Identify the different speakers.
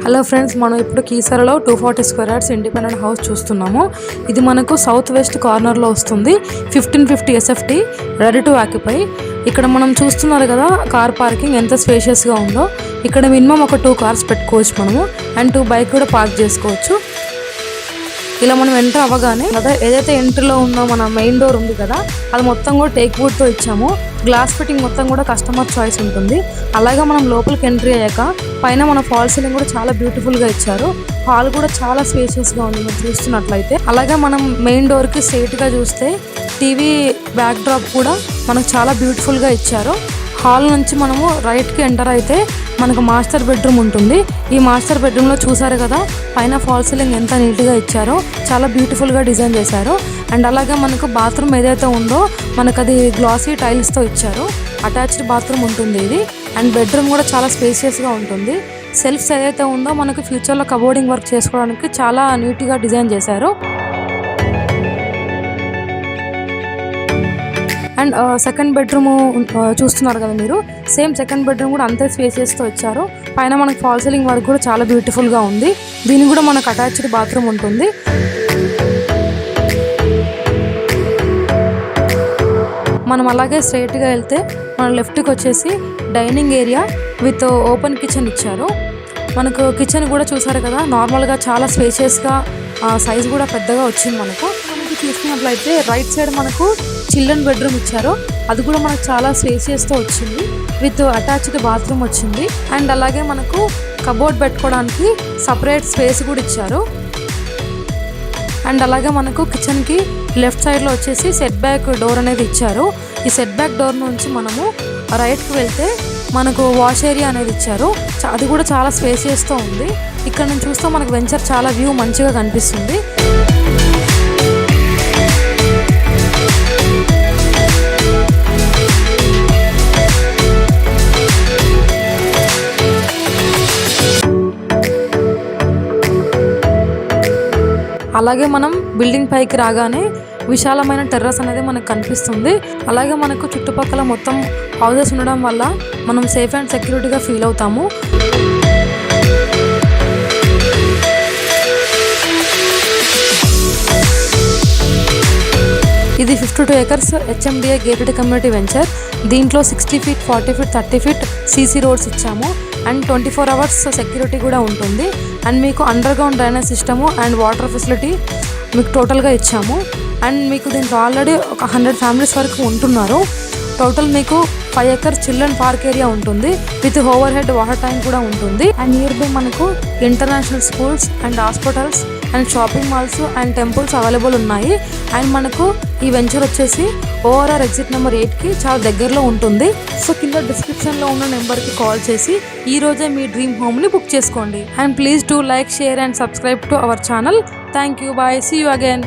Speaker 1: Hello friends, మనం ఇప్పుడు కీసరలో 240 square yards independent house చూస్తున్నాము. ఇది మనకు సౌత్ వెస్ట్ కార్నర్లో వస్తుంది. 1550 SFT రెడీ టు ఆక్యుపై. ఇక్కడ మనం చూస్తున్నారు కదా, కార్ పార్కింగ్ ఎంత స్పేషియస్గా ఉందో. ఇక్కడ మినిమం ఒక 2 కార్స్ పెట్టుకోవచ్చు మనము, అండ్ 2 బైక్ కూడా పార్క్ చేసుకోవచ్చు. ఇలా మనం ఎంటర్ అవ్వగానే కదా, ఏదైతే ఎంట్రీలో ఉన్న మన మెయిన్ డోర్ ఉంది కదా, అది మొత్తం కూడా టేక్ వుడ్తో ఇచ్చాము. గ్లాస్ ఫిట్టింగ్ మొత్తం కూడా కస్టమర్ చాయిస్ ఉంటుంది. అలాగే మనం లోపలికి ఎంట్రీ అయ్యాక పైన మన ఫాల్ సీలింగ్ కూడా చాలా బ్యూటిఫుల్గా ఇచ్చారు. హాల్ కూడా చాలా స్పేషియస్గా ఉంది మీరు చూస్తున్నట్లయితే. అలాగే మనం మెయిన్ డోర్కి స్ట్రైట్గా చూస్తే టీవీ బ్యాక్ డ్రాప్ కూడా మనకు చాలా బ్యూటిఫుల్గా ఇచ్చారు. హాల్ నుంచి మనము రైట్కి ఎంటర్ అయితే మనకు మాస్టర్ బెడ్రూమ్ ఉంటుంది. ఈ మాస్టర్ బెడ్రూమ్లో చూసారు కదా, పైన ఫాల్ సీలింగ్ ఎంత నీట్గా ఇచ్చారో, చాలా బ్యూటిఫుల్గా డిజైన్ చేశారు. అండ్ అలాగే మనకు బాత్రూమ్ ఏదైతే ఉందో మనకు అది గ్లాసీ టైల్స్తో ఇచ్చారు. అటాచ్డ్ బాత్రూమ్ ఉంటుంది ఇది. అండ్ బెడ్రూమ్ కూడా చాలా స్పేషియస్గా ఉంటుంది. సెల్ఫ్స్ ఏదైతే ఉందో మనకు ఫ్యూచర్లో కబోర్డింగ్ వర్క్ చేసుకోవడానికి చాలా నీట్గా డిజైన్ చేశారు. అండ్ సెకండ్ బెడ్రూమ్ చూస్తున్నారు కదా మీరు, సేమ్ సెకండ్ బెడ్రూమ్ కూడా అంతే స్పేసెస్తో ఇచ్చారు. పైన మనకు ఫాల్ సీలింగ్ వర్క్ కూడా చాలా బ్యూటిఫుల్గా ఉంది. దీనికి కూడా మనకు అటాచ్డ్ బాత్రూమ్ ఉంటుంది. మనం అలాగే స్ట్రైట్గా వెళ్తే మన లెఫ్ట్కి వచ్చేసి dining area with open kitchen ఇచ్చారు. మనకు కిచెన్ కూడా చూసారు కదా, నార్మల్గా చాలా స్పేషియస్గా, సైజ్ కూడా పెద్దగా వచ్చింది. మనకు చూసుకున్నట్లయితే రైట్ సైడ్ మనకు చిల్డ్రన్ బెడ్రూమ్ ఇచ్చారు. అది కూడా మనకు చాలా స్పేషియస్తో వచ్చింది, విత్ అటాచ్డ్ బాత్రూమ్ వచ్చింది. అండ్ అలాగే మనకు కబోర్డ్ పెట్టుకోవడానికి సపరేట్ స్పేస్ కూడా ఇచ్చారు. అండ్ అలాగే మనకు కిచెన్కి లెఫ్ట్ సైడ్లో వచ్చేసి సెట్ బ్యాక్ డోర్ అనేది ఇచ్చారు. ఈ సెట్ బ్యాక్ డోర్ నుంచి మనము రైట్కి వెళ్తే మనకు వాష్ ఏరియా అనేది ఇచ్చారు. అది కూడా చాలా స్పేషియస్తో ఉంది. ఇక్కడ నుంచి చూస్తే మనకు వెంచర్ చాలా వ్యూ మంచిగా కనిపిస్తుంది. అలాగే మనం బిల్డింగ్ పైకి రాగానే విశాలమైన టెర్రస్ అనేది మనకు కనిపిస్తుంది. అలాగే మనకు చుట్టుపక్కల మొత్తం హౌసెస్ ఉండడం వల్ల మనం సేఫ్ అండ్ సెక్యూరిటీగా ఫీల్ అవుతాము. ఇది 52 acres HMDA gated community venture. దీంట్లో 60 feet, 40 feet, 30 feet CC roads ఇచ్చాము. అండ్ 24 hours సెక్యూరిటీ కూడా ఉంటుంది. అండ్ మీకు under ground drainage system and water facility మీకు టోటల్గా ఇచ్చాము. అండ్ మీకు దీంట్లో ఆల్రెడీ ఒక 100 ఫ్యామిలీస్ వరకు ఉంటున్నారు. టోటల్ మీకు 5 acres చిల్డ్రన్ పార్క్ ఏరియా ఉంటుంది, with over head water tank కూడా ఉంటుంది. అండ్ నియర్ బై మనకు international schools and hospitals and shopping malls and temples available ఉన్నాయి. అండ్ మనకు ఈ వెంచర్ వచ్చేసి ORR ఎగ్జిట్ నెంబర్ 8కి చాలా దగ్గరలో ఉంటుంది. సో కింద డిస్క్రిప్షన్లో ఉన్న నెంబర్కి కాల్ చేసి ఈ రోజే మీ డ్రీమ్ హోమ్ని బుక్ చేసుకోండి. And please do like, share and subscribe to our channel. Thank you. Bye. See you again.